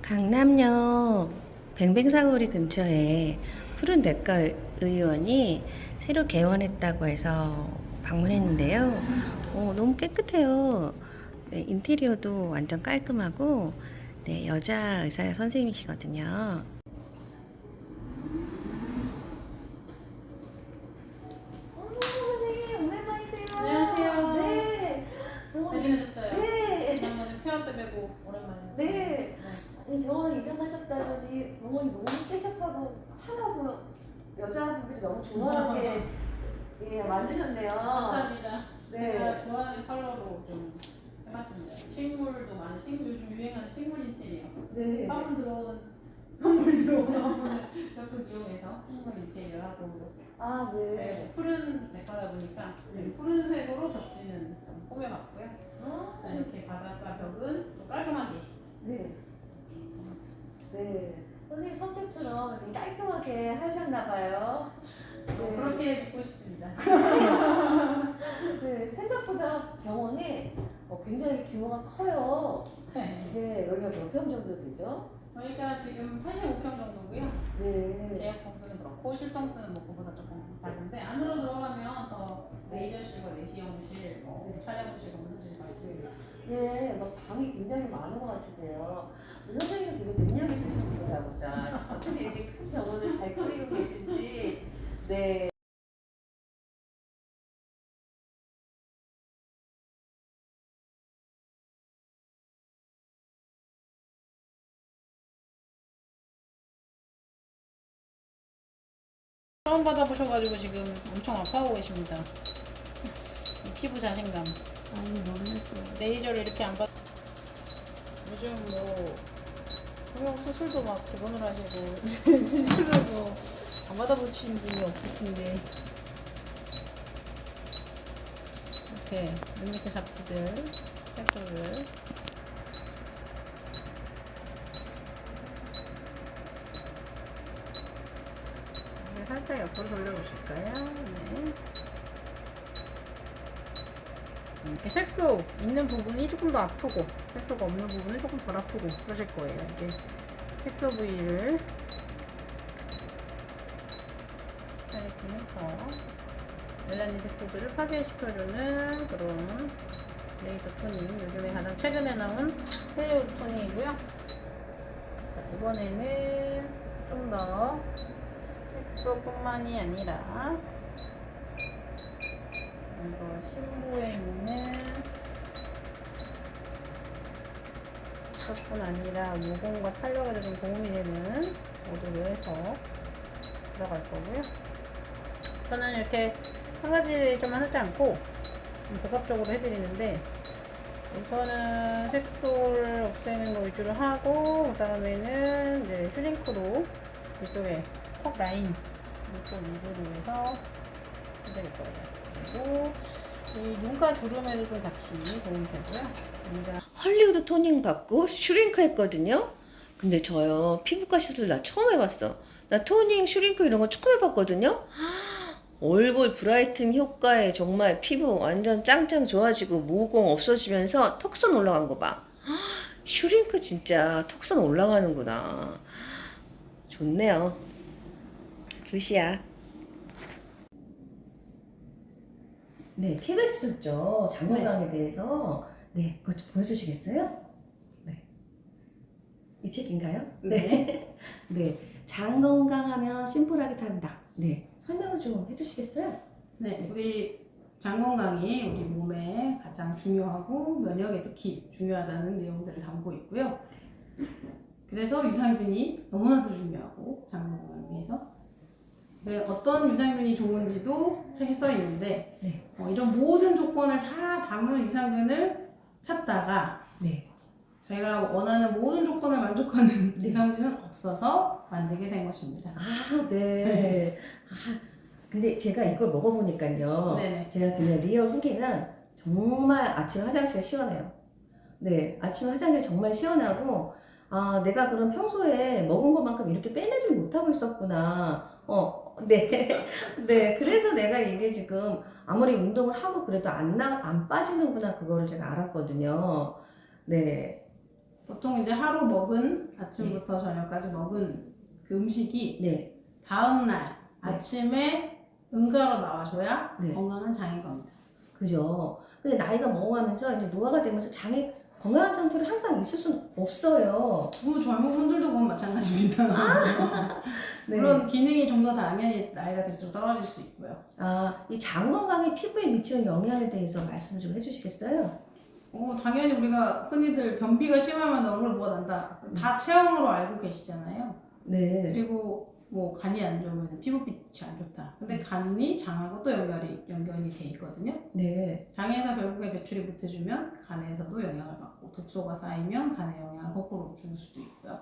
강남역 뱅뱅사거리 근처에 푸른 내과 의원이 새로 개원했다고 해서 방문했는데요. 너무 깨끗해요. 네, 인테리어도 완전 깔끔하고, 네, 여자 의사 선생님이시거든요. 선생님, 오랜만이세요. 안녕하세요. 네. 잘 지내셨어요? 네. 지난번에 폐원 때 뵈고 오랜만에. 네. 아니, 병원 이전하셨다더니 병원이 너무 쾌적하고 하나고 여자분들이 너무 좋아하게 예, 만드셨네요. 감사합니다. 네. 제가 좋아하는 컬러로 좀 해봤습니다. 식물도 많이, 요즘 유행하는 식물 인테리어. 네. 화분 들어오는, 선물 들어오는 화분을 적극 이용해서 식물 인테리어 하고. 아, 네. 네, 푸른 내과다 보니까 푸른색으로 벽지는 좀 꾸며봤고요. 아, 이렇게 바닥과 벽은 또 깔끔하게. 네. 네. 선생님 성격처럼 이렇게 깔끔하게 하셨나봐요. 네. 그렇게 믿고 싶습니다. 네. 생각보다 병원이 굉장히 규모가 커요. 네. 여기가 몇 평 정도 되죠? 저희가 지금 85평 정도고요. 네. 대역 평수는 그렇고 실평수는 뭐 그보다 조금 작은데 안으로 들어가면 더 레이저실과 내시경실, 촬영실, 검사실가 있습니다. 네, 막 방이 굉장히 많은 것 같은데요. 선생님은 되게 능력 있으신 분이다 보다. 어떻게 이렇게 큰 병원을 잘 꾸리고 계신지. 네. 처음 받아보셔가지고 지금 엄청 아파하고 계십니다. 이 피부 자신감. 아니, 놀랐어요. 레이저를 이렇게 안 받. 요즘 뭐 성형 수술도 막 기본으로 하시고 수술도 뭐안 받아보신 분이 없으신데 이렇게 눈 밑에 잡지들 색소를 살짝 옆으로 돌려보실까요? 네. 이렇게 색소 있는 부분이 조금 더 아프고 색소가 없는 부분은 조금 덜 아프고 그러실 거예요. 이게 색소 부위를 이렇게 해서 멜라닌 색소들을 파괴시켜주는 그런 레이저 토닝, 요즘에 가장 최근에 나온 헬리우드 토닝이고요. 자, 이번에는 좀 더 색소뿐만이 아니라 좀 더 심부에 있는 뿐 아니라 모공과 탄력에도 좀 도움이 되는 모드로 해서 들어갈 거고요. 저는 이렇게 한 가지만 하지 않고 좀 복합적으로 해드리는데 우선은 색소를 없애는 거 위주로 하고 그 다음에는 이제 슈링크로 이쪽에 턱 라인 이쪽 위주로 해서 해드릴 거예요. 그리고 이 눈가 주름에도 좀 같이 도움이 되고요. 헐리우드 토닝 받고 슈링크 했거든요. 근데 저요, 피부과 시술 나 처음 해봤어. 나 토닝, 슈링크 이런 거 처음 해봤거든요. 얼굴 브라이튼 효과에 정말 피부 완전 짱짱 좋아지고 모공 없어지면서 턱선 올라간 거 봐. 슈링크 진짜 턱선 올라가는구나. 좋네요. 굿이야. 네, 책을 쓰셨죠. 장건강에 대해서. 네, 그거 좀 보여주시겠어요? 네. 이 책인가요? 네. 네. 장 건강하면 심플하게 산다. 네. 설명을 좀 해주시겠어요? 네, 우리 장 건강이 우리 몸에 가장 중요하고 면역에 특히 중요하다는 내용들을 담고 있고요. 그래서 유산균이 너무나도 중요하고 장 건강을 위해서 어떤 유산균이 좋은지도 책에 써 있는데 네. 이런 모든 조건을 다 담은 유산균을 찾다가 네. 저희가 원하는 모든 조건을 만족하는 네. 유산균은 없어서 만들게 된 것입니다. 아, 네. 아, 근데 제가 이걸 먹어보니까요. 네네. 제가 그냥 리얼 후기는 정말 아침 화장실 시원해요. 네. 아침 화장실 정말 시원하고, 아, 내가 그럼 평소에 먹은 것만큼 이렇게 빼내질 못하고 있었구나. 네. 네. 그래서 내가 이게 지금 아무리 운동을 하고 그래도 안 빠지는구나. 그거를 제가 알았거든요. 네. 보통 이제 하루 먹은 아침부터 저녁까지 먹은 그 음식이 네. 다음날 아침에 응가로 나와줘야 네. 건강한 장인 겁니다. 그죠. 근데 나이가 먹어가면서 이제 노화가 되면서 장이 건강한 상태로 항상 있을 수는 없어요. 젊은 분들도 그건 마찬가지입니다. 네. 물론 기능이 좀 더 당연히 나이가 들수록 떨어질 수 있고요. 이 장 건강이 피부에 미치는 영향에 대해서 말씀을 좀 해주시겠어요? 당연히 우리가 흔히들 변비가 심하면 얼굴 뭐가 난다. 다 체험으로 알고 계시잖아요. 네. 그리고 뭐 간이 안 좋으면 피부빛이 안 좋다. 근데 간이 장하고 또 연결이 돼 있거든요. 네. 장에서 결국에 배출이 못해주면 간에서도 영향을 받고 독소가 쌓이면 간에 영향을 거꾸로 줄 수도 있고요.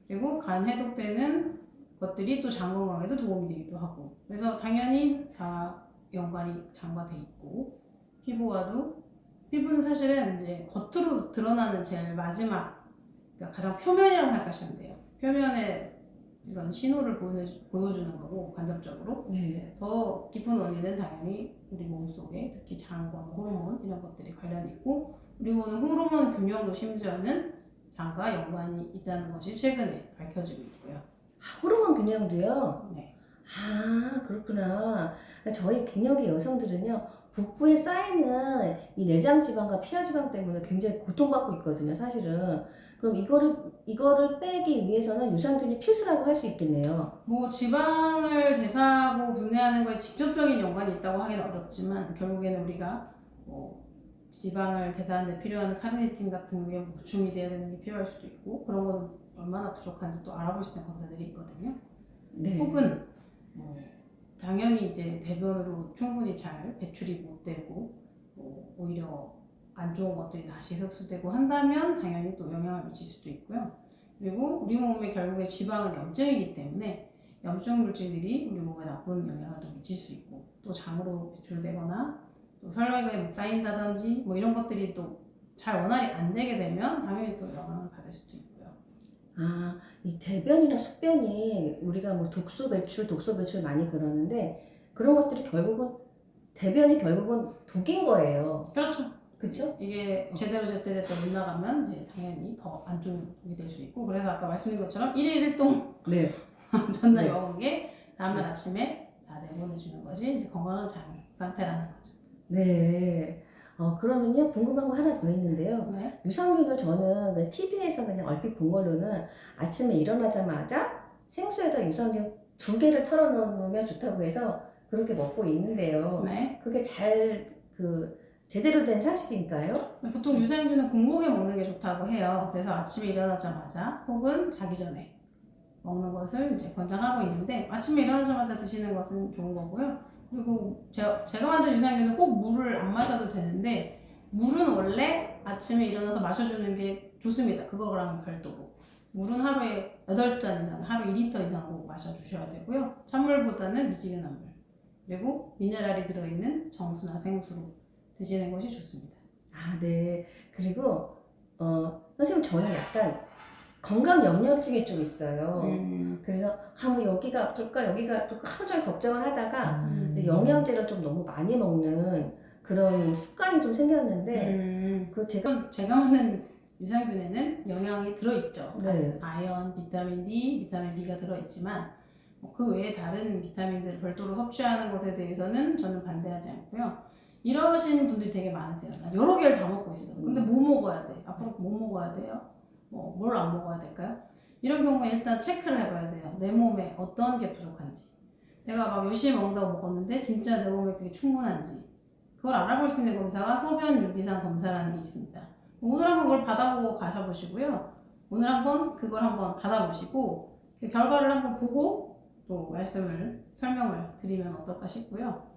그리고 간 해독되는 것들이 또 장 건강에도 도움이 되기도 하고 그래서 당연히 다 연관이 장과 돼 있고 피부는 사실은 이제 겉으로 드러나는 제일 마지막 그러니까 가장 표면이라고 생각하시면 돼요. 표면에 이런 신호를 보여주는 거고 간접적으로 네. 더 깊은 원인은 당연히 우리 몸속에 특히 장과 호르몬 이런 것들이 관련이 있고 그리고 호르몬 균형도 심지어는 장과 연관이 있다는 것이 최근에 밝혀지고 있고요. 호르몬 균형도요? 네. 그렇구나. 저희 갱년기 여성들은요, 복부에 쌓이는 이 내장 지방과 피하 지방 때문에 굉장히 고통받고 있거든요, 사실은. 그럼 이거를 빼기 위해서는 유산균이 필수라고 할 수 있겠네요. 뭐 지방을 대사하고 분해하는 거에 직접적인 연관이 있다고 하기는 어렵지만 결국에는 우리가 뭐 지방을 대사하는 데 필요한 카르니틴 같은 게 보충이 돼야 되는 게 필요할 수도 있고 그런 건 얼마나 부족한지 또 알아볼 수 있는 검사들이 있거든요. 네. 혹은 당연히 이제 대변으로 충분히 잘 배출이 못 되고 오히려 안 좋은 것들이 다시 흡수되고 한다면 당연히 또 영향을 미칠 수도 있고요. 그리고 우리 몸에 결국에 지방은 염증이기 때문에 염증 물질들이 우리 몸에 나쁜 영향을 또 미칠 수 있고 또 장으로 배출되거나 또 혈액에 쌓인다든지 뭐 이런 것들이 또 잘 원활히 안 되게 되면 당연히 또 영향을 받을 수도 있고요. 이 대변이나 숙변이 우리가 뭐 독소 배출 많이 그러는데 그런 것들이 대변이 결국은 독인 거예요. 그렇죠. 그렇죠? 이게 제대로 제때 못 나가면 이제 당연히 더 안 좋은 독이 될 수 있고 그래서 아까 말씀드린 것처럼 1일 1동 네. 전날 네. 먹은 게 다음날 아침에 다 내보내주는 것이 이제 건강한 장 상태라는 거죠. 네. 그러면요, 궁금한 거 하나 더 있는데요. 네. 유산균을 저는 TV에서 그냥 얼핏 본 걸로는 아침에 일어나자마자 생수에다 유산균 2개를 털어 넣으면 좋다고 해서 그렇게 먹고 있는데요. 네. 그게 제대로 된 상식인가요? 보통 유산균은 공복에 먹는 게 좋다고 해요. 그래서 아침에 일어나자마자 혹은 자기 전에 먹는 것을 이제 권장하고 있는데 아침에 일어나자마자 드시는 것은 좋은 거고요. 그리고 제가 만든 유산균은 꼭 물을 안 마셔도 되는데 물은 원래 아침에 일어나서 마셔주는 게 좋습니다. 그거랑 별도로. 물은 하루에 8잔 이상, 하루 2리터 이상 꼭 마셔주셔야 되고요. 찬물보다는 미지근한 물. 그리고 미네랄이 들어있는 정수나 생수로 드시는 것이 좋습니다. 네. 그리고 선생님 저는 약간 건강 염려증이 좀 있어요. 그래서 뭐 여기가 아플까 하루 종일 걱정을 하다가 영양제를 좀 너무 많이 먹는 그런 습관이 좀 생겼는데 제가 만든 유산균에는 영양이 들어있죠. 네. 아연, 비타민 D, 비타민 B가 들어있지만 그 외에 다른 비타민들을 별도로 섭취하는 것에 대해서는 저는 반대하지 않고요. 이러신 분들이 되게 많으세요. 나 여러 개를 다 먹고 있어. 근데 뭐 먹어야 돼? 앞으로 뭐 먹어야 돼요? 뭘 안 먹어야 될까요? 이런 경우에 일단 체크를 해봐야 돼요. 내 몸에 어떤 게 부족한지. 내가 막 열심히 먹는다고 먹었는데 진짜 내 몸에 그게 충분한지. 그걸 알아볼 수 있는 검사가 소변 유기산 검사라는 게 있습니다. 오늘 한번 그걸 받아보고 가셔보시고요. 오늘 한번 그걸 한번 받아보시고 그 결과를 한번 보고 또 설명을 드리면 어떨까 싶고요.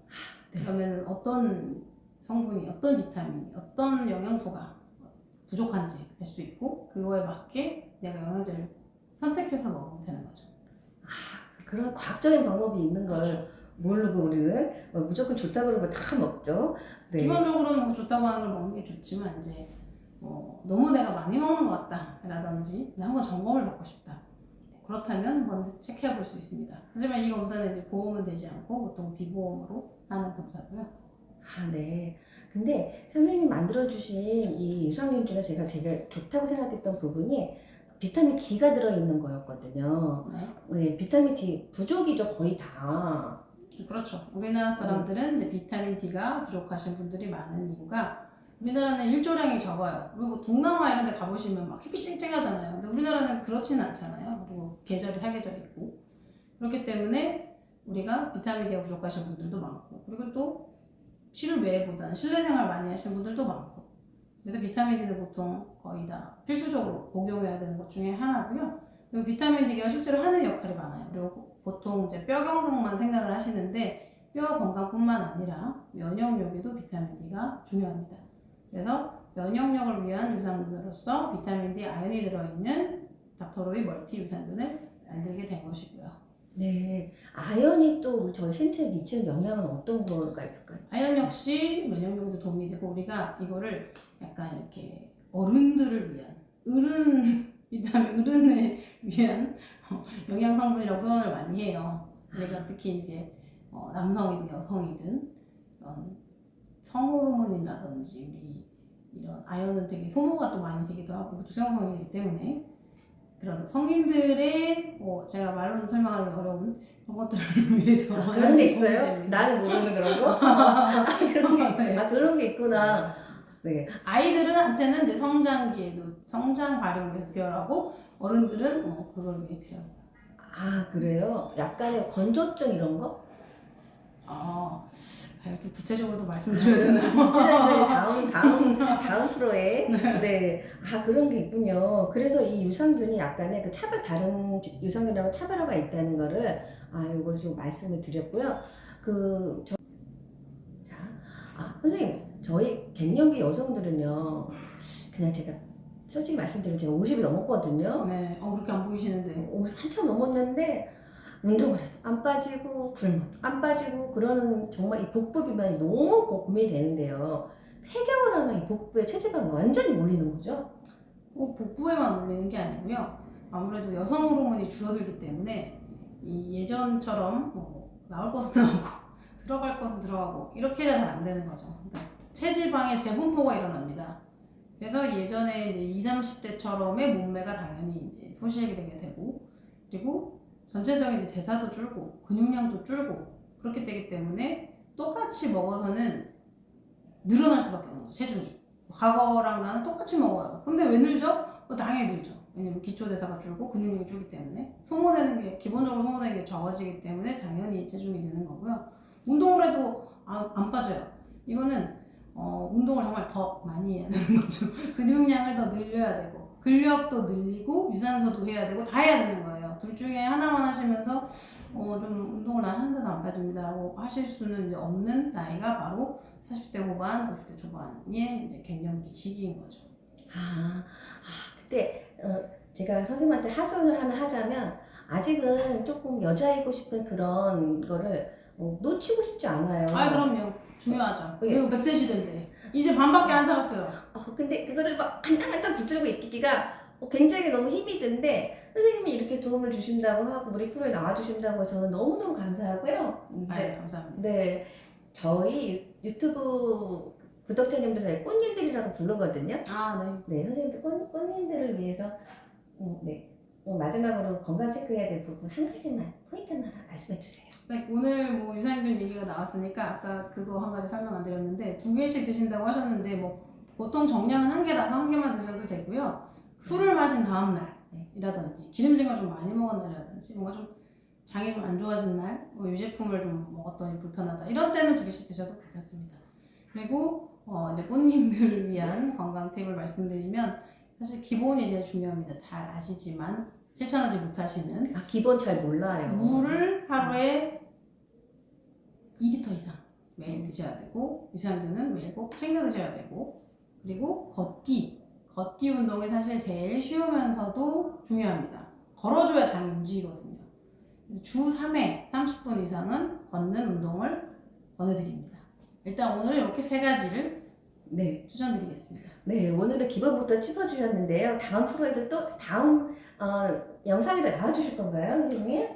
네. 그러면 어떤 성분이, 어떤 비타민이, 어떤 영양소가 부족한지 알 수 있고 그거에 맞게 내가 영양제를 선택해서 먹으면 되는 거죠. 그런 과학적인 방법이 있는 걸 그렇죠. 모르고 우리는 무조건 좋다 그러면 다 먹죠. 네. 기본적으로는 뭐 좋다고 하는 걸 먹는 게 좋지만 이제 너무 내가 많이 먹는 것 같다 라든지 한번 점검을 받고 싶다. 그렇다면 한번 체크해 볼 수 있습니다. 하지만 이 검사는 이제 보험은 되지 않고 보통 비보험으로 하는 검사고요. 아, 네. 근데 선생님이 만들어주신 이 유산균 중에 제가 되게 좋다고 생각했던 부분이 비타민 D가 들어있는 거였거든요. 네. 네, 비타민 D 부족이죠, 거의 다. 그렇죠. 우리나라 사람들은 이제 비타민 D가 부족하신 분들이 많은 이유가 우리나라는 일조량이 적어요. 그리고 동남아 이런 데 가보시면 막 햇빛 쨍쨍하잖아요. 근데 우리나라는 그렇지는 않잖아요. 그리고 계절이 사계절 있고. 그렇기 때문에 우리가 비타민 D가 부족하신 분들도 많고, 그리고 또 실외보다는 실내 생활 많이 하시는 분들도 많고. 그래서 비타민 D는 보통 거의 다 필수적으로 복용해야 되는 것 중에 하나고요. 그리고 비타민 D가 실제로 하는 역할이 많아요. 그리고 보통 이제 뼈 건강만 생각을 하시는데 뼈 건강뿐만 아니라 면역력에도 비타민 D가 중요합니다. 그래서 면역력을 위한 유산균으로서 비타민 D 아연이 들어있는 닥터로이 멀티 유산균을 만들게 된 것이고요. 네. 아연이 또 저희 신체에 미치는 영향은 어떤 거가 있을까요? 아연 역시 면역력에도 도움이 되고 우리가 이거를 약간 이렇게 어른들을 위한 비타민 어른을 위한 영양 성분이라고 표현을 많이 해요. 우리가 특히 이제 남성이든 여성이든 이런 성호르몬이라든지 우리 이런 아연은 되게 소모가 또 많이 되기도 하고 이것도 수용성이기 때문에 그런 성인들의 제가 말로는 설명하기 어려운 그런 것들을 위해서 그런 게 있어요? 나는 모르는 그런 거? 그런 게 있구나. 네. 아이들한테는 이제 성장기에도 성장 발육을 위해서 필요하고 어른들은 그걸 위해 필요합니다. 아, 그래요? 약간의 건조증 이런 거? 좀 구체적으로도 말씀드려야 되나요? 구체적인 다음 프로에. 네. 아, 그런 게 있군요. 그래서 이 유산균이 약간의 그 다른 유산균하고 차별화가 있다는 거를, 요걸 지금 말씀을 드렸고요. 선생님, 저희 갱년기 여성들은요, 그냥 제가 솔직히 말씀드리면 제가 50이 넘었거든요. 네. 그렇게 안 보이시는데. 50 한참 넘었는데, 운동을 해도 안 빠지고 굶어도 안 빠지고 그러는 정말 이 복부 비만이 너무 고민이 되는데요. 폐경을 하면 이 복부의 체지방이 완전히 몰리는 거죠? 꼭 복부에만 올리는 게 아니고요. 아무래도 여성 호르몬이 줄어들기 때문에 이 예전처럼 나올 것은 나오고 들어갈 것은 들어가고 이렇게가 잘 안 되는 거죠. 그러니까 체지방의 재분포가 일어납니다. 그래서 예전에 이제 20, 30대처럼의 몸매가 당연히 이제 소실하게 되게 되고 그리고 전체적인 이제 대사도 줄고 근육량도 줄고 그렇게 되기 때문에 똑같이 먹어서는 늘어날 수밖에 없는 거죠. 체중이. 과거랑 나는 똑같이 먹어요. 근데 왜 늘죠? 당연히 늘죠. 왜냐면 기초대사가 줄고 근육량이 줄기 때문에 기본적으로 소모되는 게 적어지기 때문에 당연히 체중이 느는 거고요. 운동을 해도 안 빠져요. 이거는 운동을 정말 더 많이 해야 되는 거죠. 근육량을 더 늘려야 되고 근력도 늘리고 유산소도 해야 되고 다 해야 되는 거예요. 둘 중에 하나만 하시면서 좀 운동을 난 하는데도 안 빠집니다 라고 하실 수는 이제 없는 나이가 바로 40대 후반, 50대 초반의 이제 갱년기 시기인 거죠. 그때 제가 선생님한테 하소연을 하나 하자면 아직은 조금 여자이고 싶은 그런 거를 놓치고 싶지 않아요. 그럼요. 중요하죠. 예. 그리고 100세 시대인데 이제 반밖에 안 살았어요. 근데 그거를 막 한탄한탄 붙들고 있기가 굉장히 너무 힘이 든데 선생님이 이렇게 도움을 주신다고 하고 우리 프로에 나와주신다고 저는 너무너무 감사하고요. 네. 감사합니다. 네. 저희 유튜브 구독자님들 저희 꽃님들이라고 부르거든요. 네. 네, 선생님들 꽃님들을 위해서 네. 마지막으로 건강 체크해야 될 부분 한 가지만 포인트만 하나 말씀해 주세요. 네, 오늘 유산균 얘기가 나왔으니까 아까 그거 한 가지 설명 안 드렸는데 2개씩 드신다고 하셨는데 보통 정량은 1개라서 1개만 드셔도 되고요. 술을 마신 다음 날이라든지 기름진 걸 좀 많이 먹은 날이라든지 뭔가 좀 장이 좀 안 좋아진 날, 유제품을 좀 먹었더니 불편하다 이런 때는 2개씩 드셔도 괜찮습니다. 그리고 이제 꽃님들을 위한 건강 팁을 말씀드리면 사실 기본이 제일 중요합니다. 잘 아시지만 실천하지 못하시는 기본 잘 몰라요. 물을 하루에 2리터 이상 매일 드셔야 되고 유산균은 매일 꼭 챙겨 드셔야 되고 그리고 걷기 운동이 사실 제일 쉬우면서도 중요합니다. 걸어줘야 장이 움직이거든요. 주 3회 30분 이상은 걷는 운동을 권해드립니다. 일단 오늘 이렇게 3가지를 추천드리겠습니다. 네, 오늘은 기본부터 짚어주셨는데요. 다음 프로에도 또 다음 영상에다 나와주실 건가요, 선생님?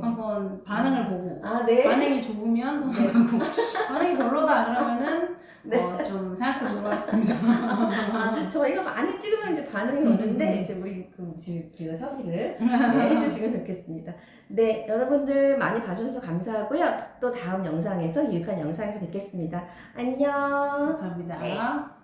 한번 반응을 보고 아, 네. 반응이 좋으면 더 나가고 반응이 별로다 그러면은 네. 좀 생각해 보도록 하겠습니다. 저희가 많이 찍으면 이제 반응이 오는데 이제 우리 우리가 협의를 네, 해주시면 좋겠습니다. 네, 여러분들 많이 봐주셔서 감사하고요. 또 다음 영상에서 유익한 영상에서 뵙겠습니다. 안녕. 감사합니다.